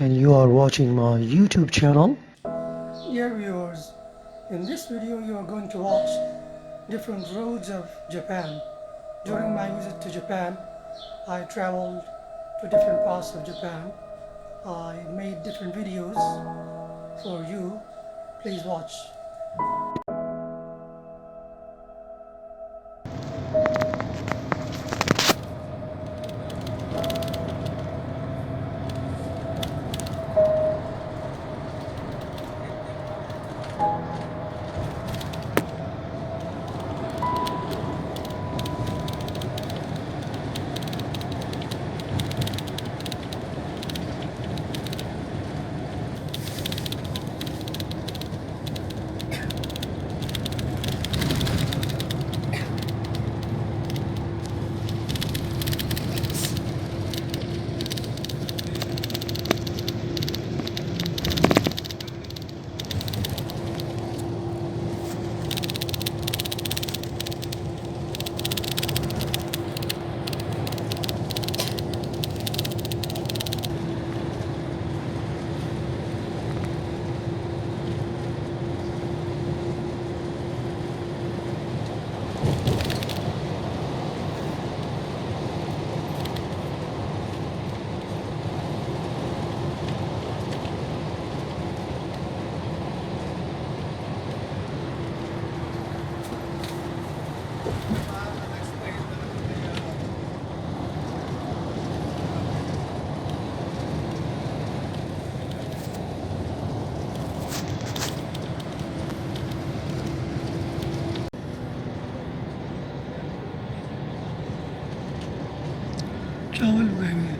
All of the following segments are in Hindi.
and you are watching my YouTube channel. Dear viewers, in this video you are going to watch different roads of Japan. During my visit to Japan, I traveled to different parts of Japan. I made different videos for you. Please watch. चावल उगाएंगे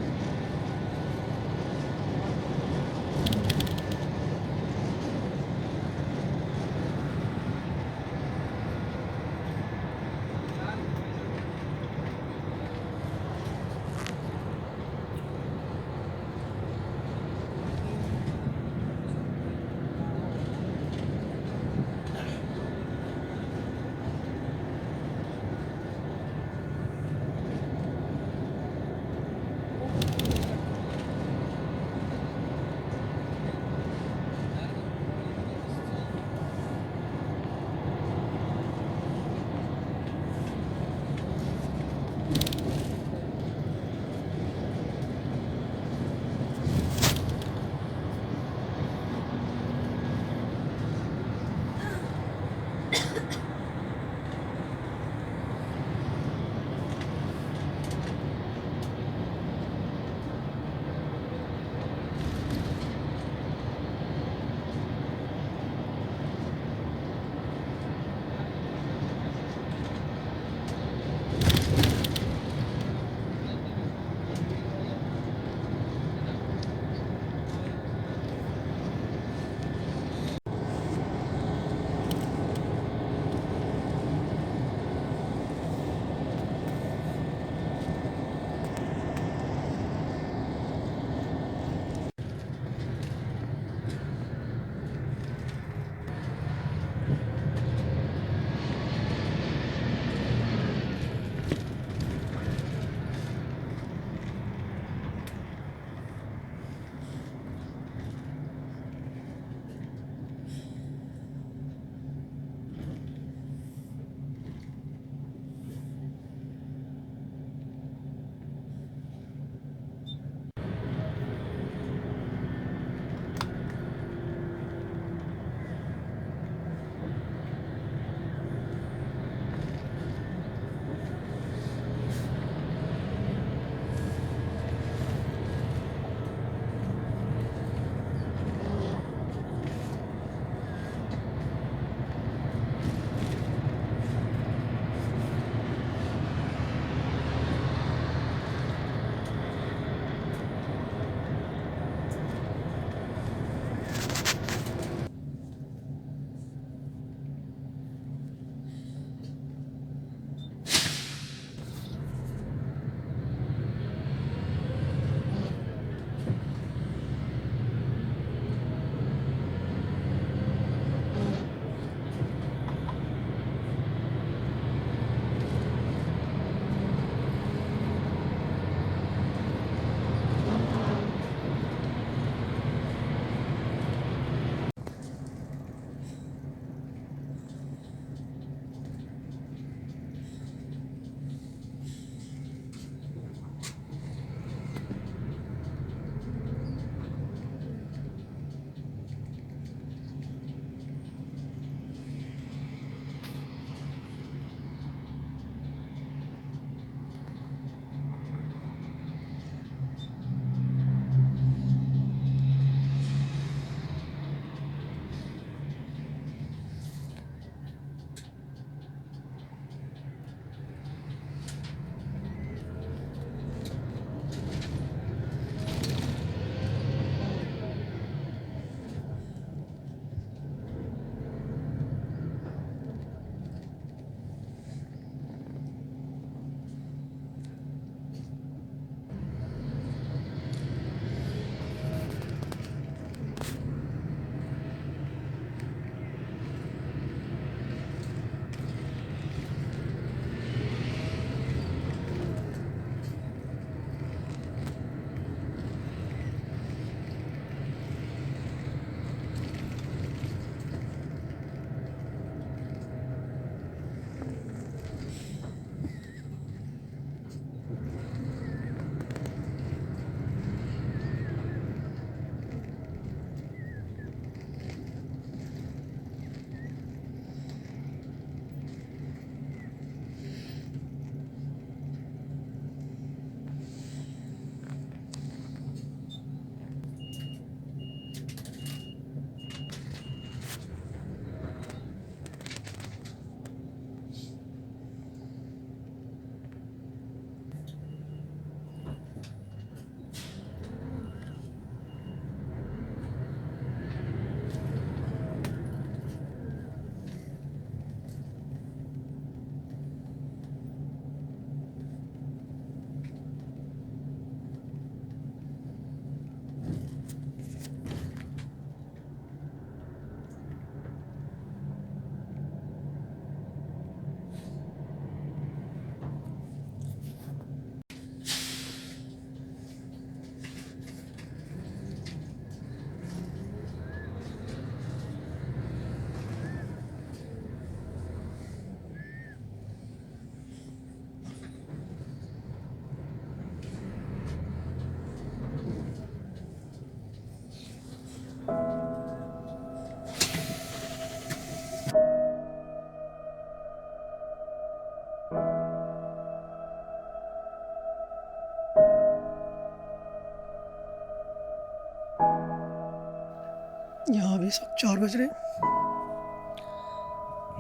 अभी इस वक्त 4 बज रहे हैं।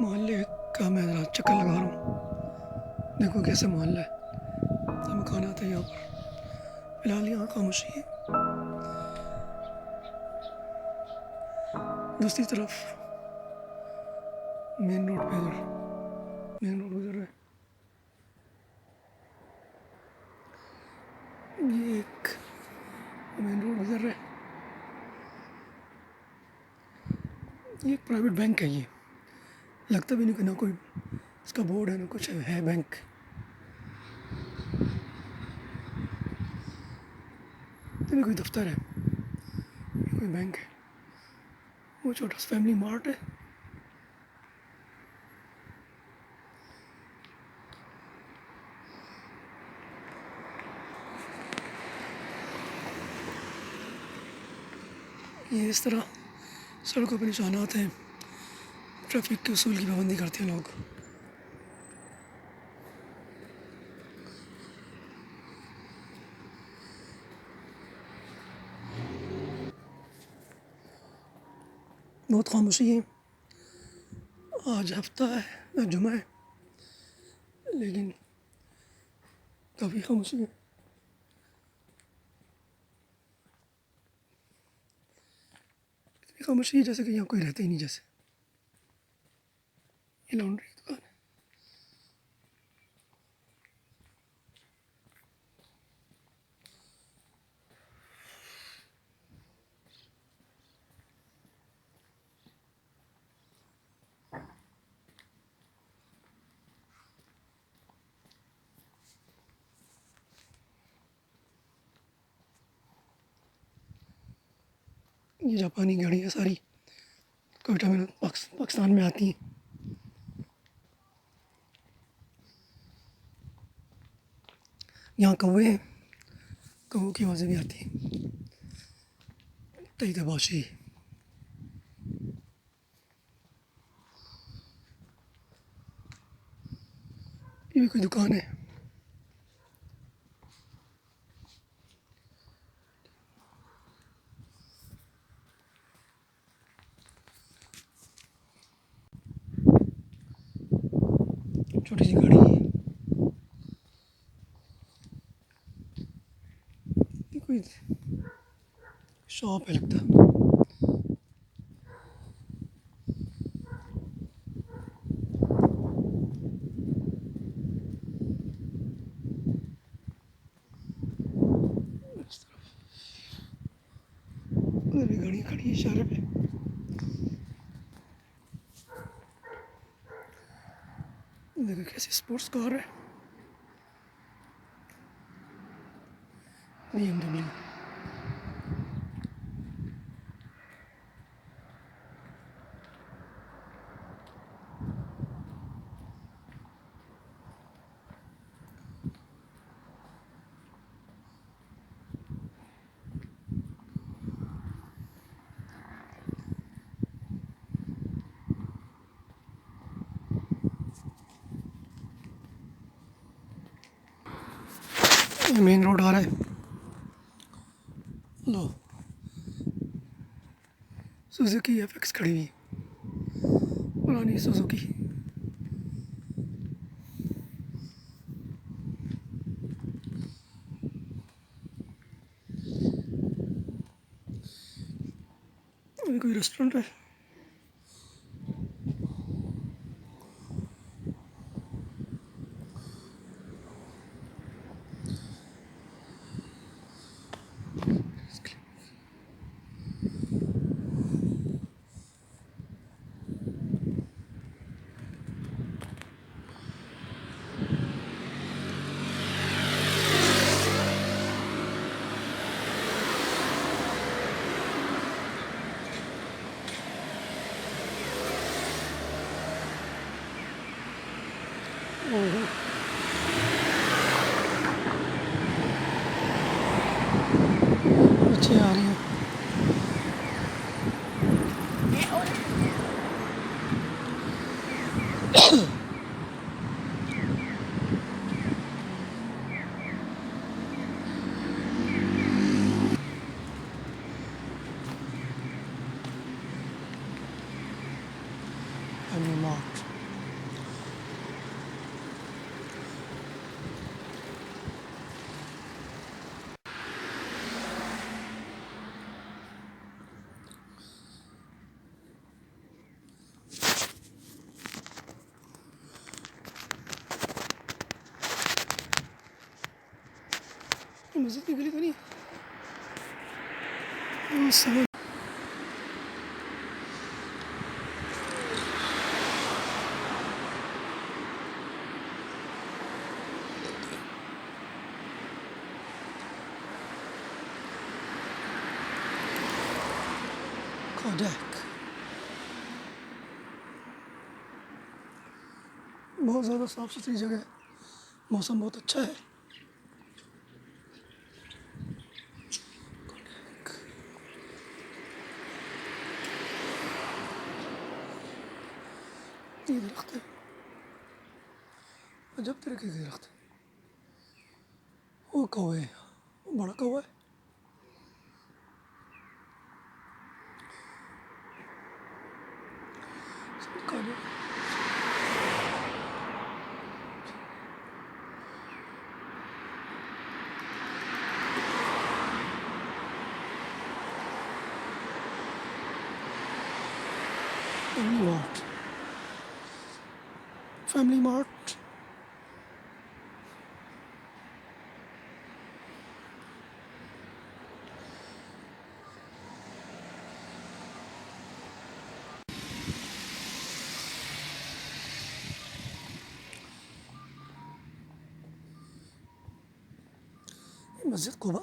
मोहल्ले का मैं ज़रा चक्कर लगा रहा हूँ, देखो कैसे मोहल्ला है। तो मकान आता है यहाँ पर, फिलहाल यहाँ खामोशी है। दूसरी तरफ मेन रोड पे उधर मेन रोड उधर है। ये एक मेन रोड उधर है। ये एक प्राइवेट बैंक है। ये लगता भी नहीं कि ना कोई इसका बोर्ड है ना कुछ है बैंक। ये भी कोई दफ्तर है, ये कोई बैंक है। वो छोटा सा फैमिली मार्ट है। ये इस तरह सड़कों पर निशानात हैं। ट्रैफिक के उसूल की पाबंदी करते हैं लोग। बहुत खामोशी है। आज हफ्ता है ना जुमा है, लेकिन काफ़ी खामोशी है। इतनी खामोशी है जैसे कि यहाँ कोई रहता ही नहीं। जैसे ये लॉन्ड्री की दुकान है। ये जापानी गाड़ियाँ सारी कोयटा में पाकिस्तान में आती हैं। यहाँ कौवे हैं, कौवों की आवाज़ें भी आती हैं। तैयबाशी ये भी कोई दुकान है। छोटी सी गाड़ी है। ये कोई शॉप है लगता है। इस तरफ उधर भी गाड़ियाँ खड़ी है इशारे पे। देखो कैसी स्पोर्ट्स कार है, BMW। ये मेन रोड आ रहा है। लो सुजुकी FX खड़ी हुई है, पुरानी सुजुकी। ये कोई रेस्टोरेंट है। अच्छी आ रही है। मस्जिद की गली तो नहीं है? ओह, समझ। कोडैक बहुत ज़्यादा साफ़ सुथरी जगह है, मौसम बहुत अच्छा है। ये दरख्त है, अजब तरीके के दरख्त है। वो कौवा है, वो बड़ा कौवा है। काले फैमिली मार्ट, फैमिली मार्ट। मस्जिद कुबा।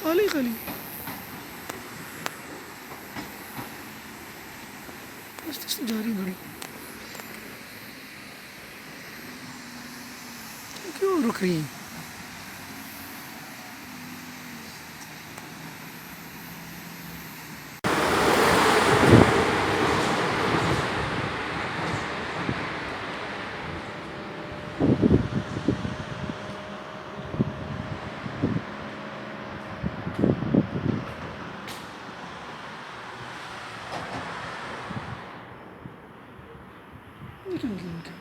खाली खाली बस जा रही गाड़ी। क्यों रुक रही है? निकल गई इनका।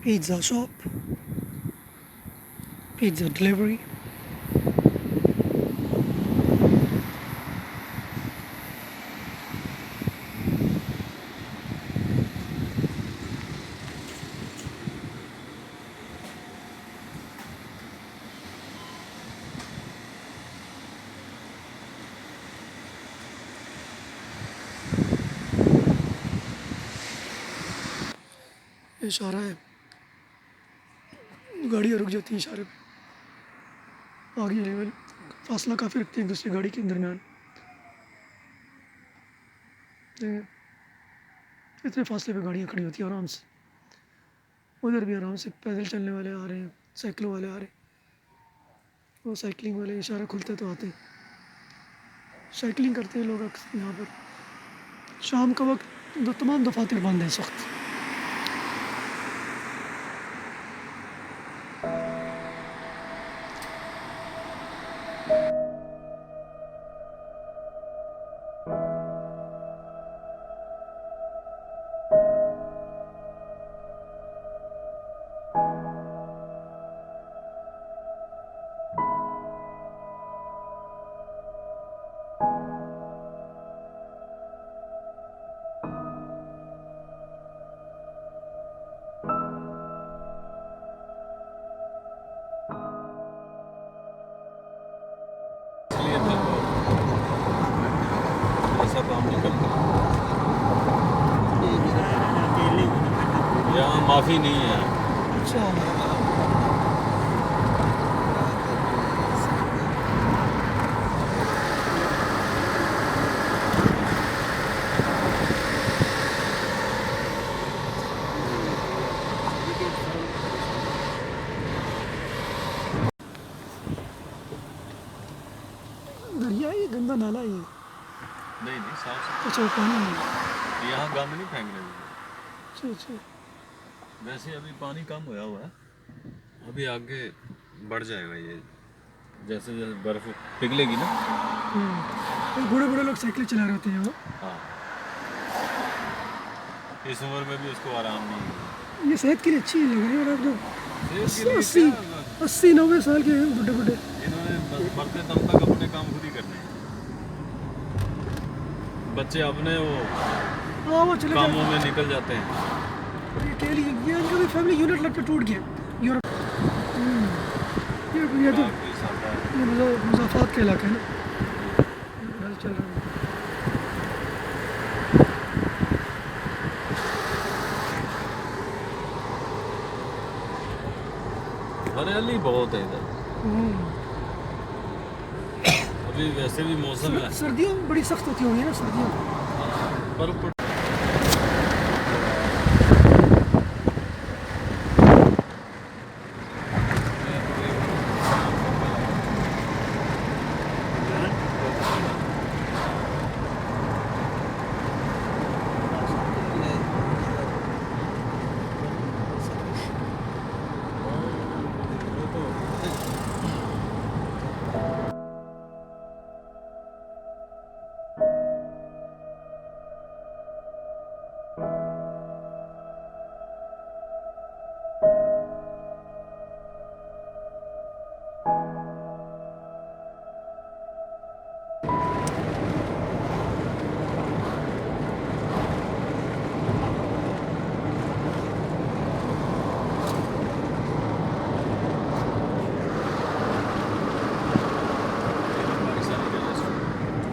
Pizza shop, pizza delivery. इशारा है, गाड़ियाँ रुक जाती हैं इशारे पे। आगे लेवल फासला काफ़ी रखते हैं एक दूसरी गाड़ी के दरमियान। इतने फासले पे गाड़ियाँ खड़ी होती हैं आराम से। उधर भी आराम से पैदल चलने वाले आ रहे हैं, साइकिलों वाले आ रहे हैं, वो साइकिलिंग वाले इशारा खुलते तो आते हैं। साइकिलिंग करते हैं लोग अक्सर यहाँ पर। शाम का वक्त तमाम दफातर बंद हैं इस वक्त। ऐसा काम नहीं करता, यहाँ माफ़ी नहीं है। अच्छा, दरिया है ये, गंदा नाला ये? नहीं साफ अच्छा, वो पानी है। सुथरा, यहाँ गंद नहीं फेंकने देते। अच्छा अच्छा। वैसे अभी पानी कम होया हुआ है, अभी आगे बढ़ जाएगा ये, जैसे जैसे बर्फ पिघलेगी ना। बूढ़े बूढ़े लोग साइकिल चला रहे होते हैं वो। हाँ, इस उम्र में भी उसको आराम नहीं है। ये सेहत के लिए अच्छी लग रही है। और आप जो सेहत के लिए 80-90 साल के हैं बुढ़े बुढ़े, इन्होंने बस मरते दम तक अपने काम खुद ही करने हैं। बच्चे अपने वो हाँ वो चले कामों में निकल जाते हैं। ये अकेली, ये इनका भी फैमिली यूनिट लगता टूट गया यूरोप। ये तो कोई सादा है। ये मुज़ाफ़ात का इलाका है ना, हल चल रहा है। हरियाली बहुत है इधर। अभी वैसे भी मौसम है, सर्दियों में बड़ी सख्त होती होंगी ना सर्दियों में। बर्फ पड़-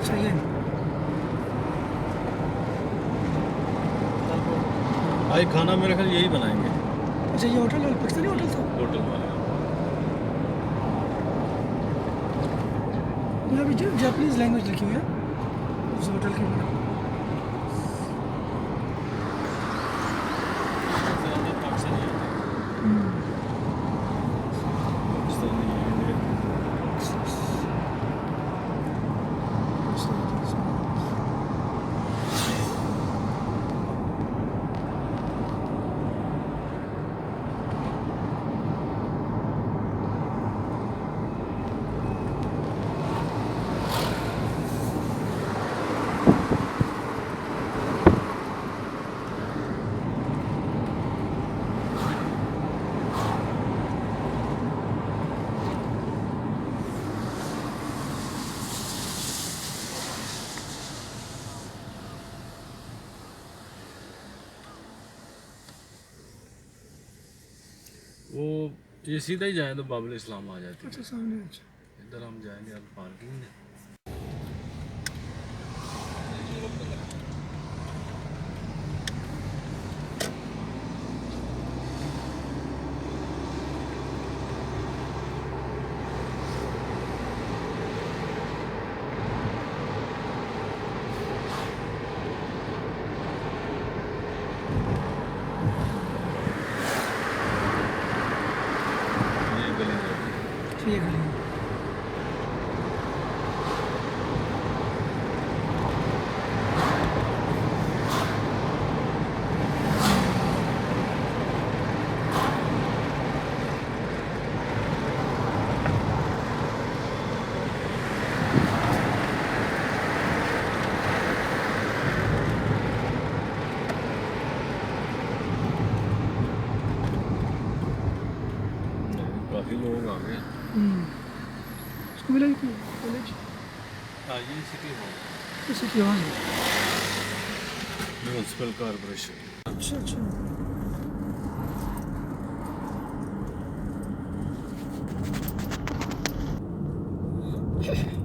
सही है। आज खाना मेरे ख्याल यही बनाएंगे, अच्छा, ये होटल पाकिस्तानी होटल था? होटल वाले। यहाँ भी जापानीज लैंग्वेज लिखी हुई है उस होटल के अंदर। ज़्यादा पाकिस्तानी आते हैं। पाकिस्तानी, इंडियन। वो ये सीधा ही जाए तो बाबुल इस्लाम आ जाती है। अच्छा, सामने। अच्छा, इधर हम जाएंगे, अब पार्किंग में। ये सिटी हॉल किसी की हाल है। Municipal corporation. अच्छा अच्छा। अच्छा अच्छा।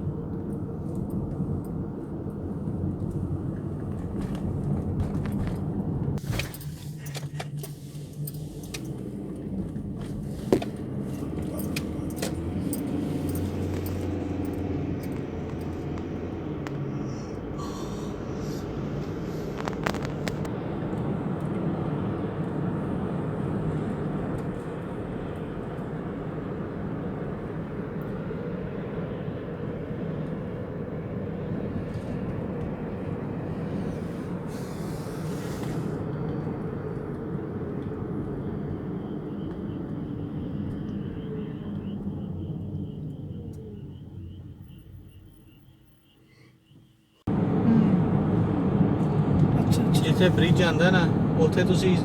ਜਿੱਥੇ ਬ੍ਰਿਜ ਆਂਦਾ ਨਾ ਉੱਥੇ ਤੁਸੀਂ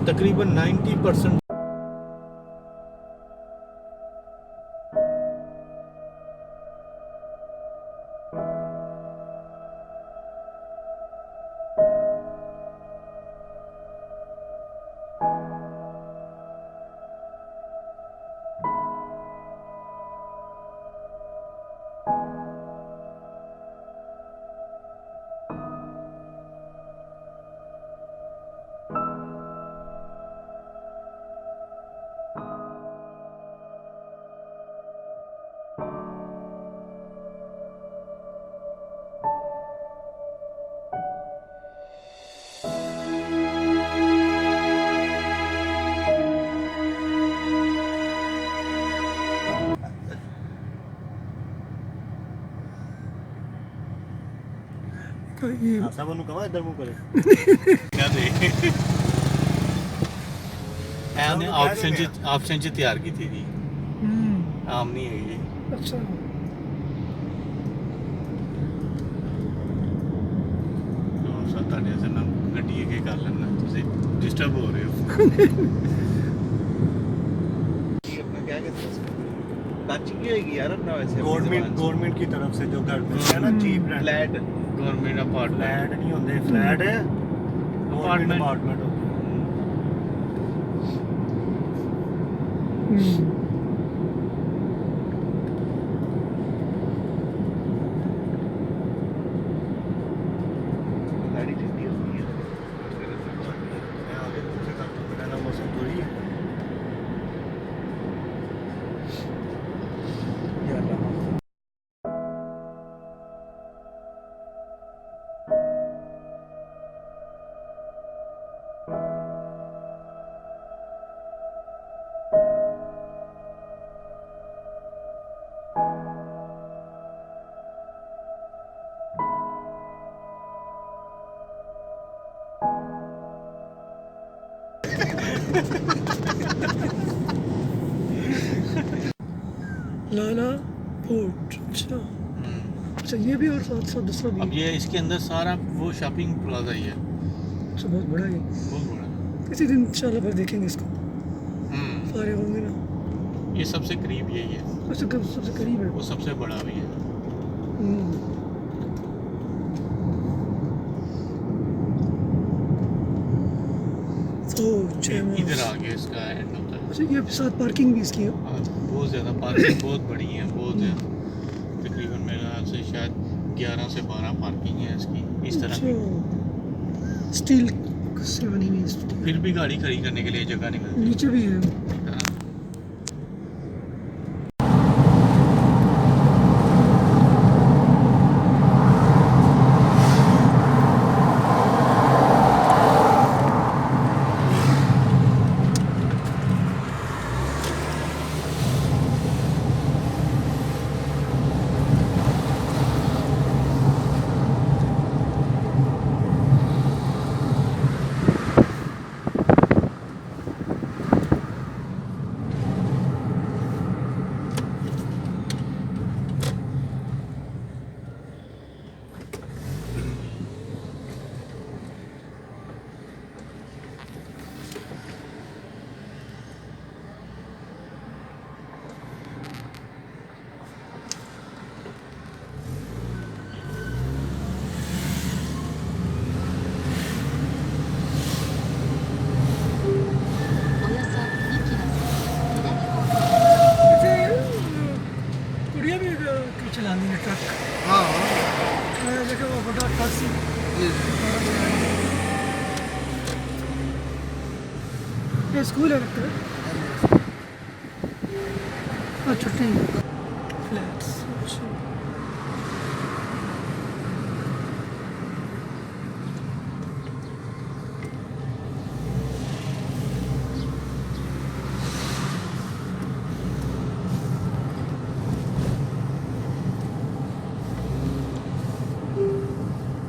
ਤਕਰੀਬਨ 90% तो ये ਸਭ ਨੂੰ ਕਹਾਂ ਇੱਧਰ ਮੂੰਹ ਕਰੇ ਕਿਆ ਦੇ ਇਹਨੇ ਆਪਸ਼ਨ ਚ ਤਿਆਰ ਕੀਤੀ ਜੀ ਆਮ ਨਹੀਂ ਹੈਗੀ। अच्छा ਸੋ ਤੁਹਾਡੇ ਅਸਲ ਨਾਲ ਗੱਡੀ ਅੱਗੇ ਕਰ ਲੈਣਾ ਤੁਸੀਂ ਡਿਸਟਰਬ ਹੋ ਰਹੇ ਹੋ। ये अपना क्या कहते हैं इसको टचिंग ही होगी यार अपना वैसे गवर्नमेंट की तरफ से जो घर मिलता है ना चीप फ्लैट ਗਵਰਨਮੈਂਟ ਅਪਾर्टमेंट फ्लैट नहीं होते फ्लैट है गवर्नमेंट अपार्टमेंट होते हैं गाड़ी ठंडी होती है आगे दूसरे का मेरा मौसम थोड़ी है लाला पोर्ट। अच्छा अच्छा, ये भी और साथ साथ दूसरा अब भी। ये इसके अंदर सारा वो शॉपिंग प्लाजा ही है, अच्छा बहुत बड़ा है। बहुत बड़ा। किसी दिन इंशाल्लाह फिर देखेंगे इसको, सारे होंगे ना। ये सबसे करीब यही है, अच्छा कब सबसे करीब है? वो सबसे बड़ा भी है। तो इधर आगे इसका एंड होता है। अच्छा ये साथ पार्किंग भी इसकी है? हाँ, बहुत ज़्यादा पार्किंग बहुत बड़ी है, बहुत ज़्यादा। तकरीबन मेरे ख्याल से शायद 11 से 12 पार्किंग है इसकी इस तरह की। स्टील से बनी हुई है। फिर भी गाड़ी खड़ी करने के लिए जगह नहीं मिलती। नीचे भी है। हाँ। ये स्कूल है लगता है। अच्छा ठीक है। फ्लैट्स अच्छा।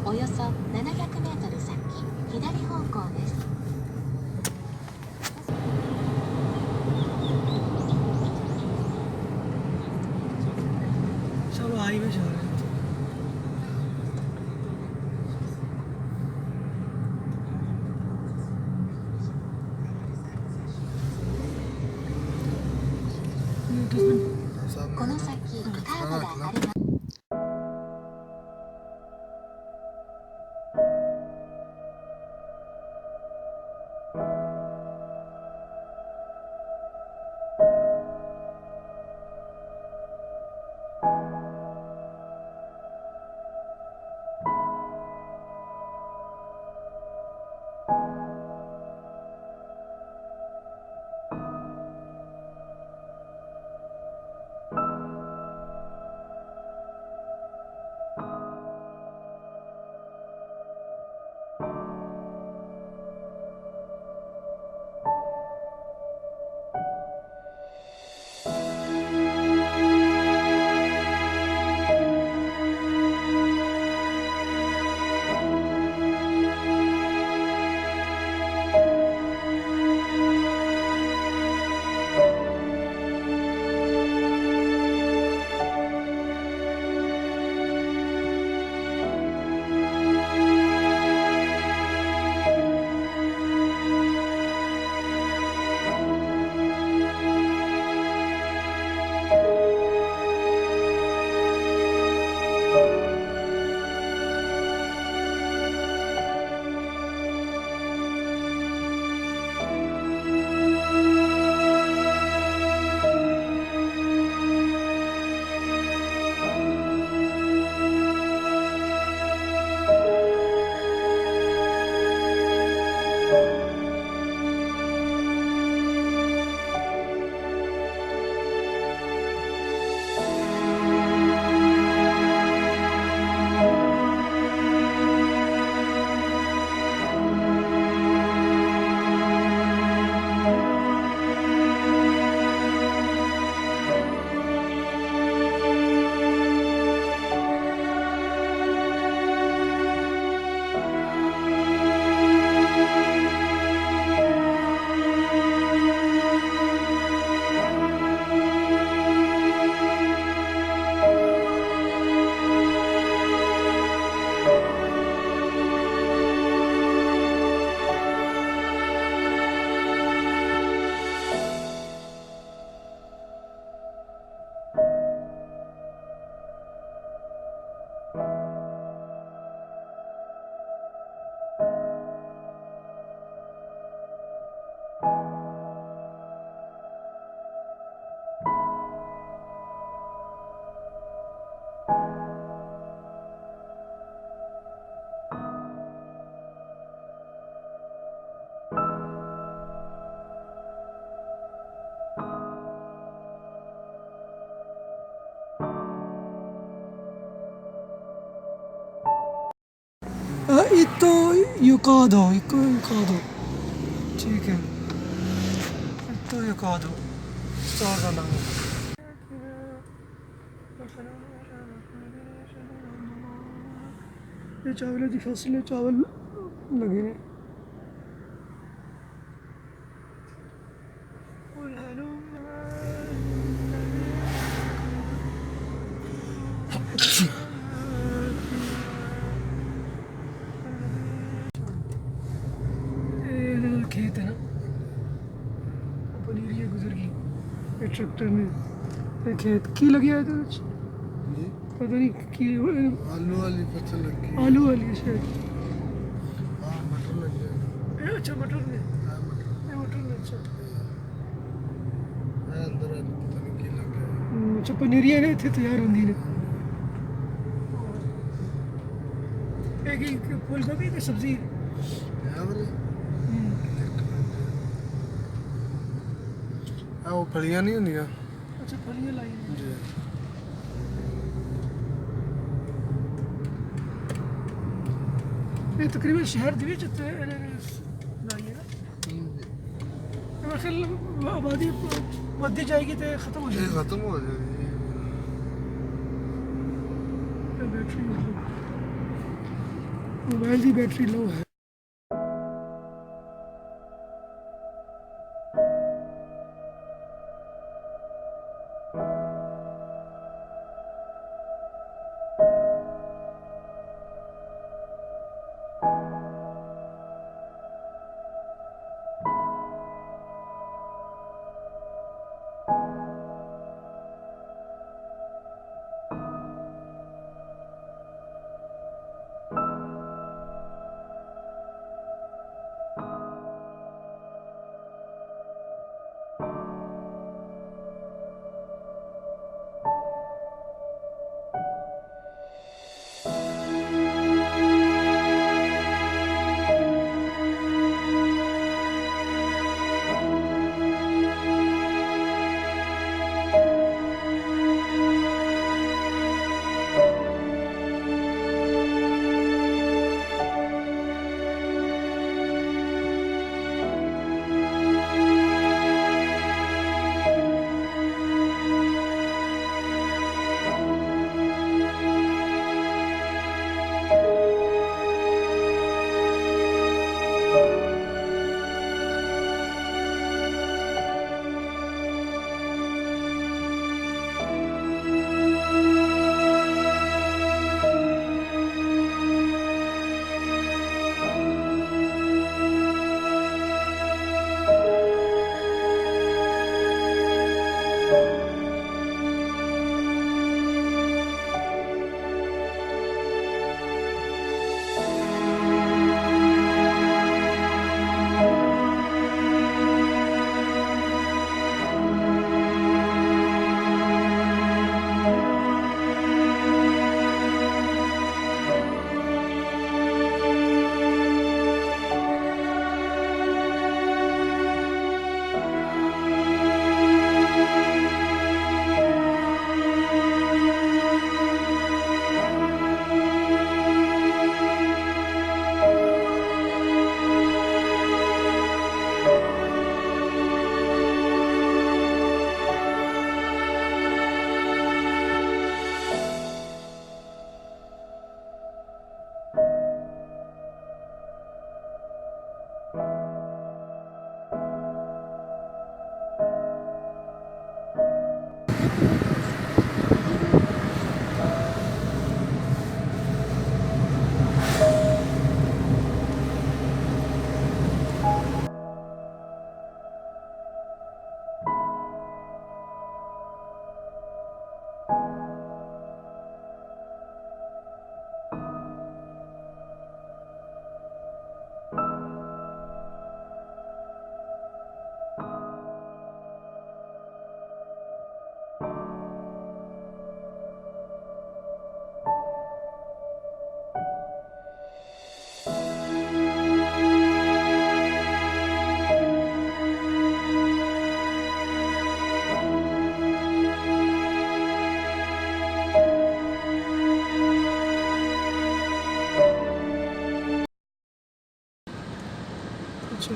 およそ700メートル先、左方向です。 सब हाईवे जा रहे हैं। It has been この先、カーブがあります。 इतो युकादो इको युकादो ठीक है इतो युकादो स्टोर का नाम ये चावल की फसल है चावल लगे हैं खेत है ना पनीरिया गुजर गई ये ट्रैक्टर में ये खेत की लगी है तो पता नहीं की आलू वाली फसल लगी आलू वाली है शायद हाँ मटर लग गया ये अच्छा मटर में हाँ मटर ये मटर में अच्छा है अंदर है पता नहीं की लग गया अच्छा पनीरिया ने थे तैयार होंगी ने एक फूल गोभी की सब्जी है वाले ਉਹ ਫਲੀਆਂ ਨਹੀਂ ਹੁੰਦੀਆਂ ਅੱਛਾ ਫਲੀਆਂ ਲਾਈ ਨੇ। ਜੀ ਇਹ ਤਕਰੀਬਨ ਸ਼ਹਿਰ ਦੇ ਵਿੱਚ ਇੱਥੇ ਇਹਨਾਂ ਨੇ ਲਾਈ ਹੈ ਨਾ। ਮੈਂ ਖਿਆਲ ਆਬਾਦੀ ਵੱਧਦੀ ਜਾਏਗੀ ਤੇ ਖਤਮ ਹੋ ਇਹ ਜਾਏਗੀ। ਖਤਮ ਹੋ ਜਾਏਗੀ बैटरी मोबाइल की बैटरी लो है।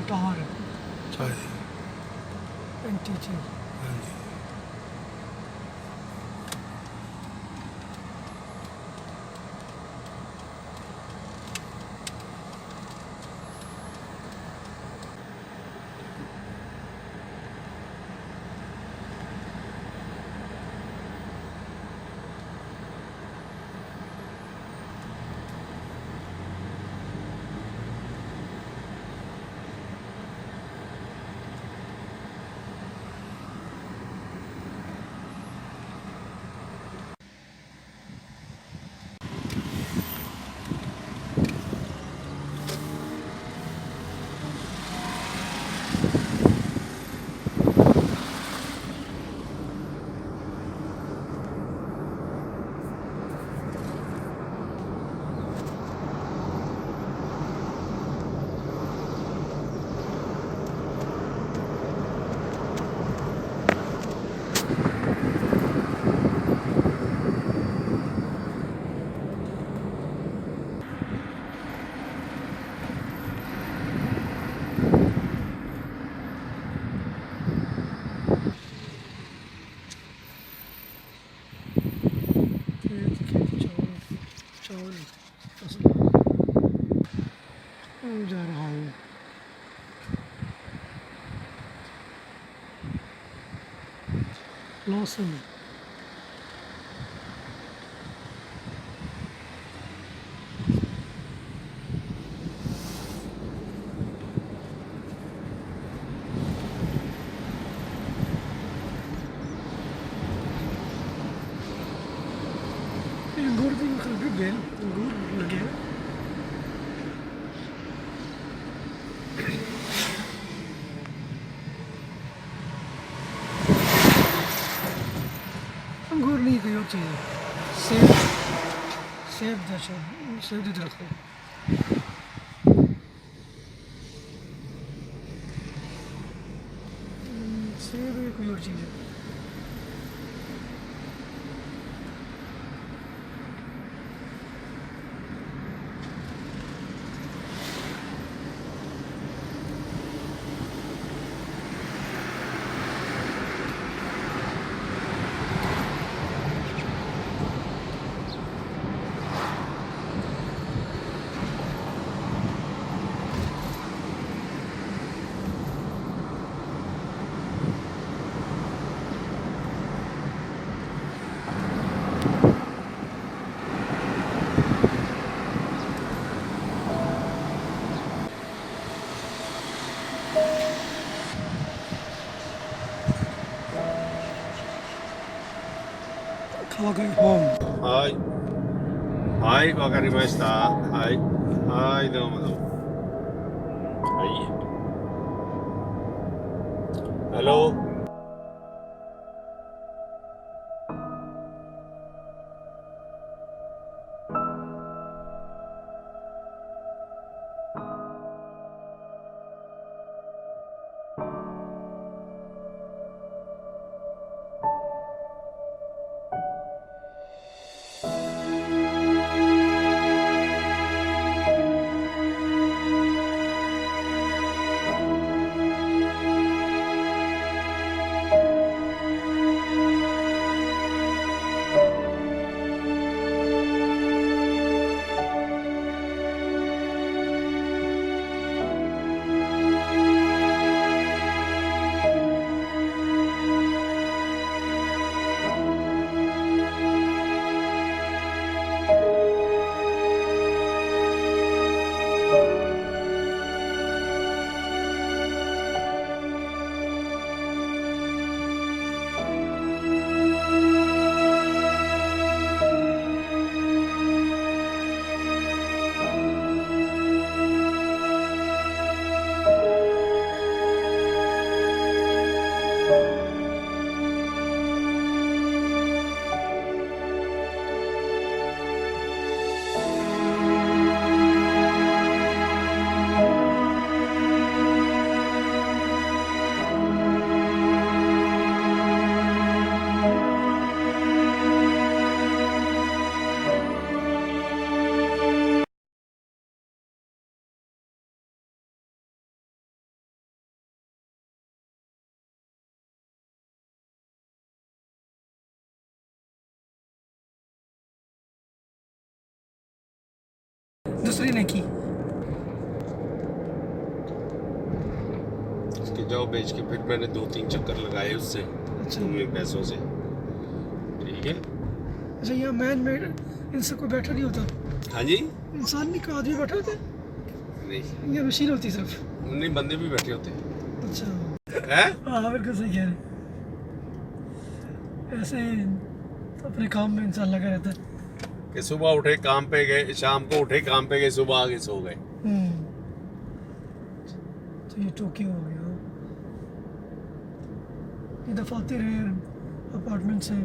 टावर चाहिए NTT हाँ जी मैं जा रहा हूँ। लॉसन। अंगूर भी खरीदे बेल अंगूर लगे हैं। अंगूर नहीं कोई और चीज़ है। सेब सेब जैसा सेब दे रखो। सेब है कोई और चीज़ है। Calgary home. はい。はい、わかりました。はい。はい、どうもどうも。はい。Hello? दूसरी ने की। उसकी जॉब बेच के फिर मैंने 2-3 चक्कर लगाए उससे अपने पैसों से। ठीक है? अच्छा यहाँ मैन मेड इनसे कोई बैठा नहीं होता। हाँ जी? इंसान नहीं कोई आदमी बैठा होता है। नहीं। ये मशीन होती सिर्फ। नहीं, बंदे भी बैठे होते हैं। अच्छा हैं? हाँ मेरे को सही कह रहे। ऐसे अपने काम में इंसान लगा रहता है। कि सुबह उठे काम पे गए, शाम को उठे काम पे गए, सुबह आगे सो गए। तो ये टोक्यो हो गया। ये दफातर है, अपार्टमेंट्स हैं।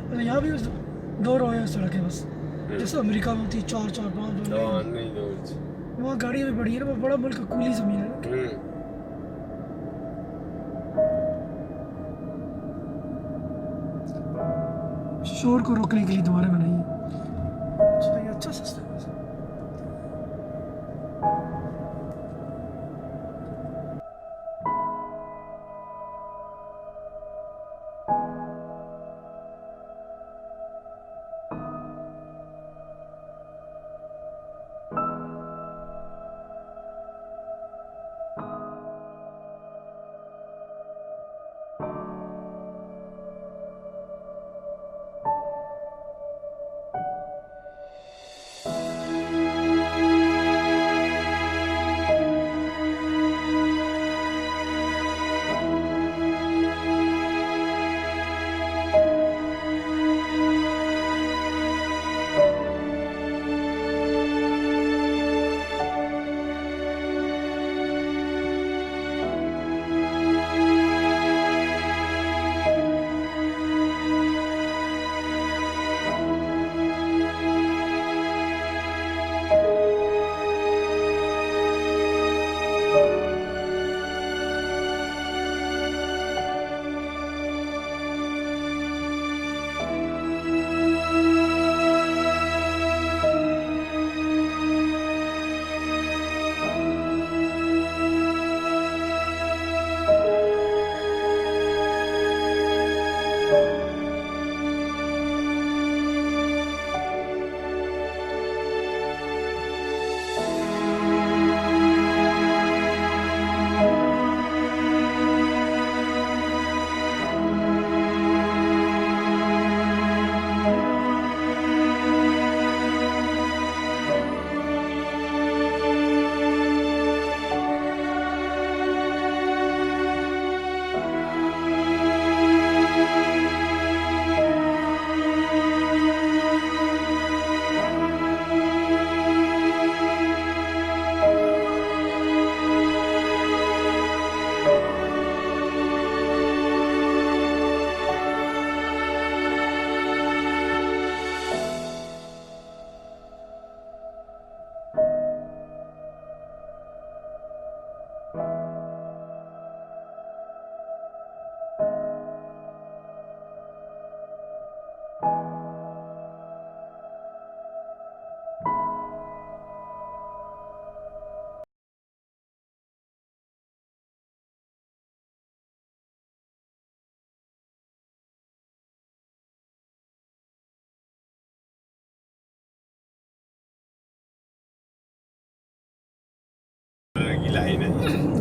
अरे यहाँ भी 2 रो है सड़क है बस, जैसे अमेरिका में होती 4-4-5 रो। नहीं दो। वहाँ गाड़ियाँ भी बड़ी है ना, वो बड़ा मुल्क कूली ज़मीन है ना। शोर को रोकने के लिए दोबारा बनाई है। अच्छा ये अच्छा सिस्टम है।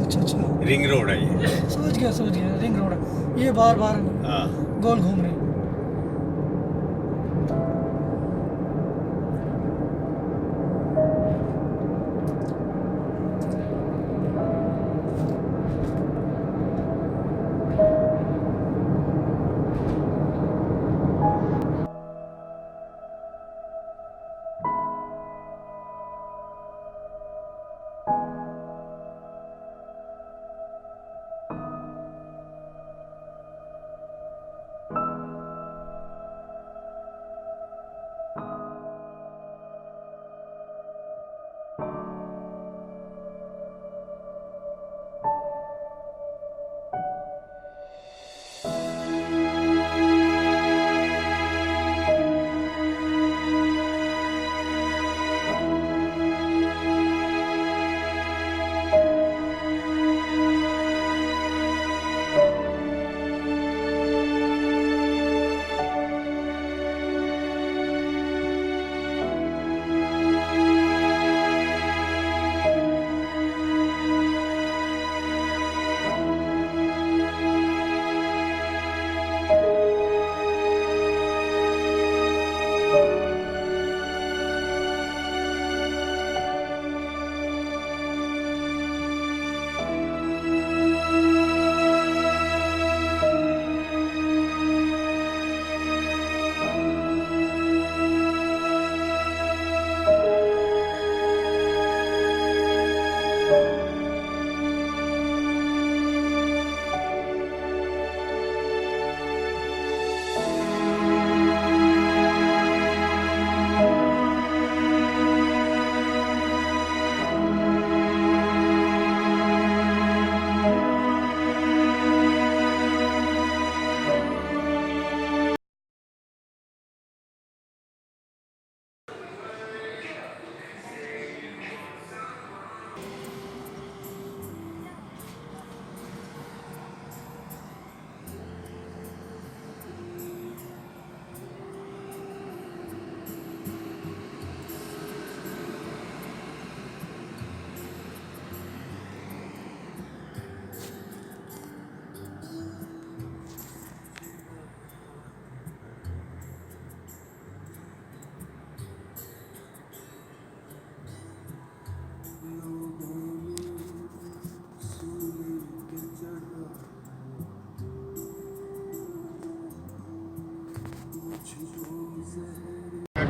अच्छा अच्छा, रिंग रोड है ये। समझ गया, रिंग रोड। ये बार बार हाँ गोल घूम रहे हैं।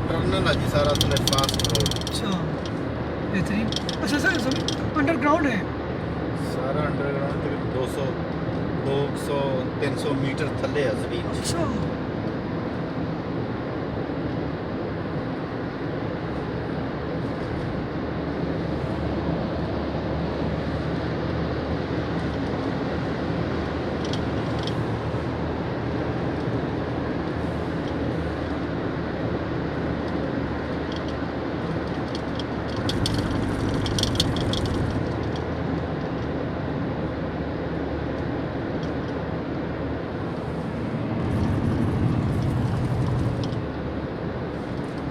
टर्मिनल है जी सारा थले फास्ट रोड अच्छा बेहतरीन। अच्छा सर जमीन अंडरग्राउंड है। सारा अंडरग्राउंड करीब 200 200 300 मीटर थले है जमीन। अच्छा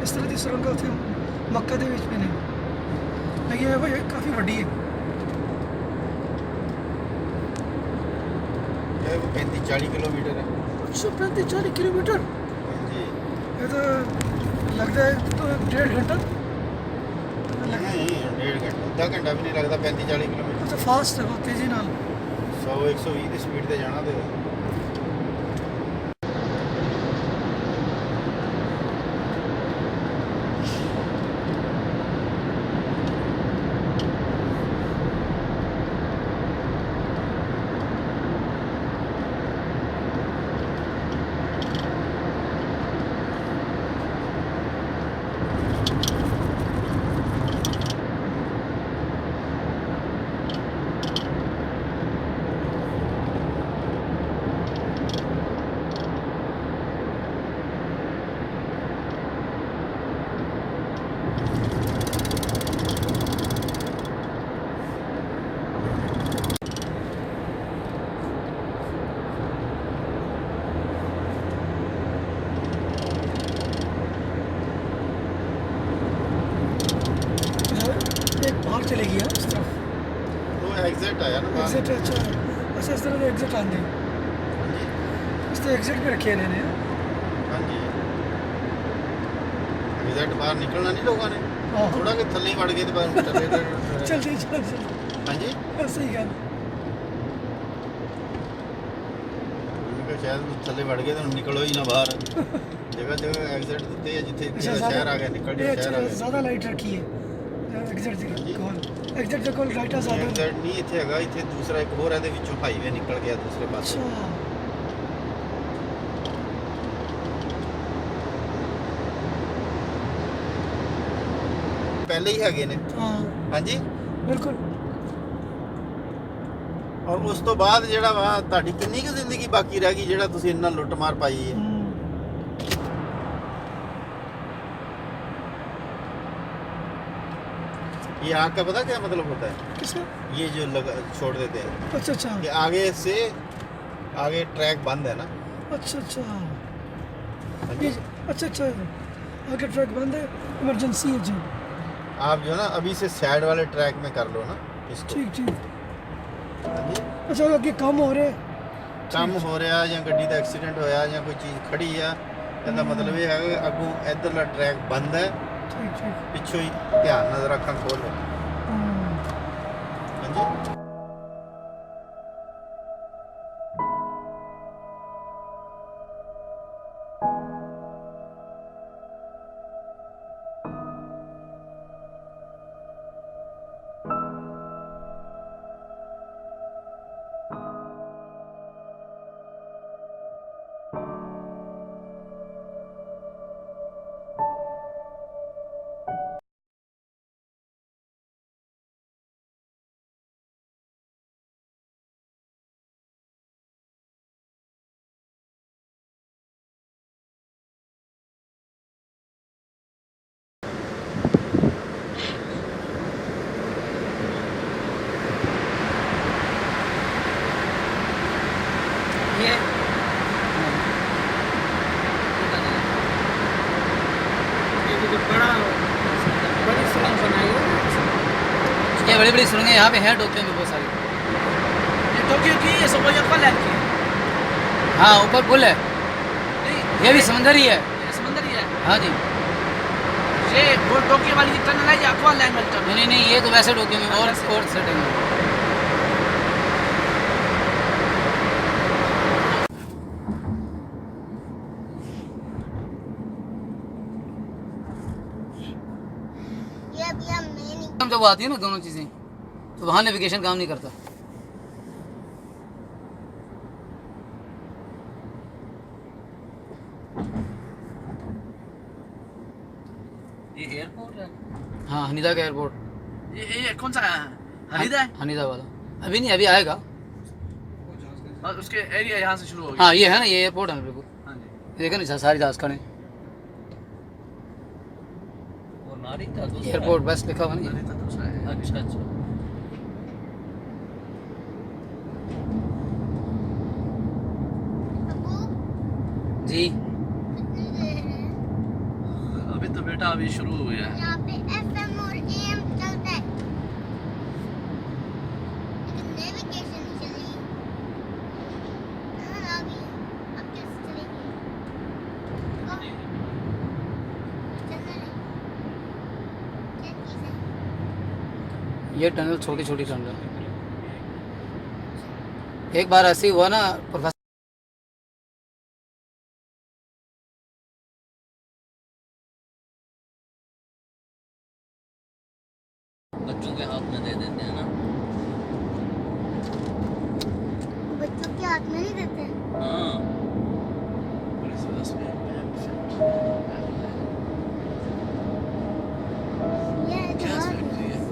इस तरह की सुरंग उत्थे मक्के दे विच भी नहीं, लेकिन ये भाई काफ़ी वड्डी है। ये 35-40 किलोमीटर है। अच्छा 35-40 किलोमीटर, जी ये तो लगता है तो 1.5 घंटा नहीं 1.5 घंटा आधा घंटा भी नहीं लगता 35-40 किलोमीटर। अच्छा फास्ट है बहुत तेज़ी नाल। 100-120 की स्पीड से जाना तो एक बाहर चलेगी है इस तरफ। वो एग्जिट आया ना बाहर। एग्जिट अच्छा अच्छा इस तरह एग्जिट आंदे हाँ जी इस तरह एग्जिट पे रखे इन्होंने हाँ जी एग्जिट बाहर निकलना नहीं लोगों ने हाँ। थोड़ा कि थल्ले ही वड़ गए तो बाहर चलते चल हाँ जी सही गल उनका शायद थल्ले वड़ गए तो निकलो ही ना बाहर जगह जगह एग्जिट दिते हैं जिथे अच्छा शहर आ गया निकल ये गया शहर आ गया ज़्यादा लाइट रखी है एग्जिट ਦੀ ਕੋਲ एग्जिट ਦੇ ਕੋਲ ਲਾਈਟਾਂ ਜ਼ਿਆਦਾ ਨੇ। एग्जिट नहीं इथे हैगा इथे दूसरा एक और है दे विचों हाईवे निकल गया दूसरे पासे अच्छा पहले ही हैगे ने हाँ हाँ जी बिल्कुल ਔਰ ਉਸ ਤੋਂ ਬਾਅਦ ਜਿਹੜਾ ਵਾ ਤੁਹਾਡੀ ਕਿੰਨੀ ਕੁ ਜ਼ਿੰਦਗੀ ਬਾਕੀ ਰਹਿ ਗਈ ਜਿਹੜਾ ਤੁਸੀਂ ਇੰਨਾ ਲੁੱਟ ਮਾਰ ਪਾਈ ਹੈ ये आग का पता क्या मतलब होता है किसका ये जो छोड़ देते हैं अच्छा अच्छा कि आगे से आगे ट्रैक बंद है ना अच्छा अच्छा हाँ ये जी। अच्छा अच्छा आगे ट्रैक बंद है इमरजेंसी है जी आप जो है ना अभी से साइड वाले ट्रैक में कर लो ना इसको ठीक ठीक हाँ जी अच्छा आगे काम हो रहे ਕੰਮ ਹੋ ਰਿਹਾ ਜਾਂ ਗੱਡੀ ਦਾ ਐਕਸੀਡੈਂਟ ਹੋਇਆ ਜਾਂ ਕੋਈ ਚੀਜ਼ ਖੜੀ ਆ ਇਹਦਾ ਮਤਲਬ ਇਹ ਹੈ ਕਿ ਅੱਗੋਂ ਇਧਰਲਾ ਟਰੈਕ ਬੰਦ ਹੈ ठीक ठीक ਪਿੱਛੋਂ ਹੀ ਧਿਆਨ ਨਾਲ ਰੱਖਾਂ ਖੋਲੋ हम्म, ਹਾਂਜੀ ये बड़ी सुरंग बनाई है ये बड़ी बड़ी सुरंगें यहाँ पे हैं टोक्यो में बहुत सारी ये टोक्यो की ये सब ऊपर लैंड की हाँ ऊपर पुल है ये भी समंदर ही है ये समंदर ही है हाँ जी ये वो टोक्यो वाली टनल है या एक्वा लैंड वाली टनल नहीं नहीं ये तो वैसे टोक्यो में और सेटिंग है ये अभी हम नहीं हम जब आती है ना दोनों चीज़ें तो वहाँ नेविगेशन काम नहीं करता ये एयरपोर्ट है हाँ हनीदा का एयरपोर्ट ये कौन सा है हनीदा है हनीदा वाला अभी नहीं अभी आएगा और उसके एरिया यहाँ से शुरू हो गया हाँ ये है ना ये एयरपोर्ट है बिल्कुल हाँ जी देखा नहीं सारी जहाज खड़े और नारिता दूसरा एयरपोर्ट बस लिखा हुआ नहीं है। नारिता दूसरा है अच्छा अच्छा अबू जी कितनी देर है अभी तो बेटा अभी शुरू हो गया है यहाँ पे एफएम और एएम चलता है लेकिन नेविगेशन नहीं चलेगी हाँ आ गई अब कैसे चलेगी चलना नहीं क्या चीज़ है ये टनल छोटी छोटी टनल है। एक बार ऐसे ही हुआ ना प्रोफेसर बच्चों के हाथ में दे देते हैं ना बच्चों के हाथ में नहीं देते हैं हाँ बड़ी सरस में ये क्या जवाब फैक्ट्री है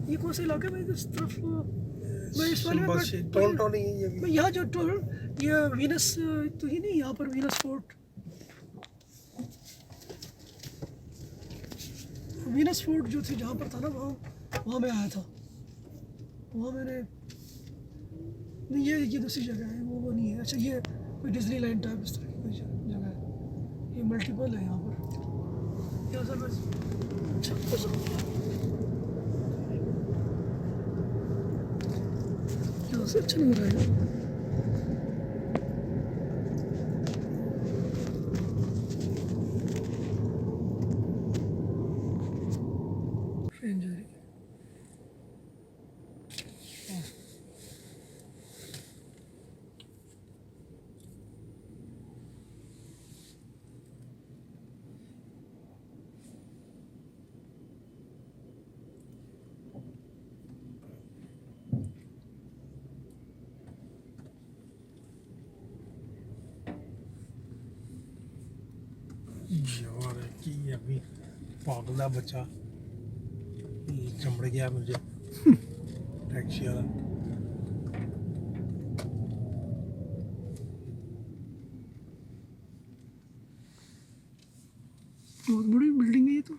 ये कौन सा इलाका है इस तरफ? मैं इस वाले में टोल नहीं है ये भी। मैं यहाँ जो टोल ये वीनस तो ही नहीं, यहाँ पर वीनस फोर्ट, वीनस फोर्ट जो थी जहाँ पर था ना, वहाँ मैं आया था। वहाँ मैंने नहीं, ये दूसरी जगह है, वो नहीं है। अच्छा ये कोई डिज्नी लैंड टाइप इस तरह की कोई जगह है। ये मल्टीपल है यहाँ पर। यहाँ सर बस से अच्छा लग रहा है। ट्रेन जा रही है। यार की अभी पागला बच्चा चमड़ गया मुझे टैक्सी वाला। बहुत बड़ी बिल्डिंग है ये तो।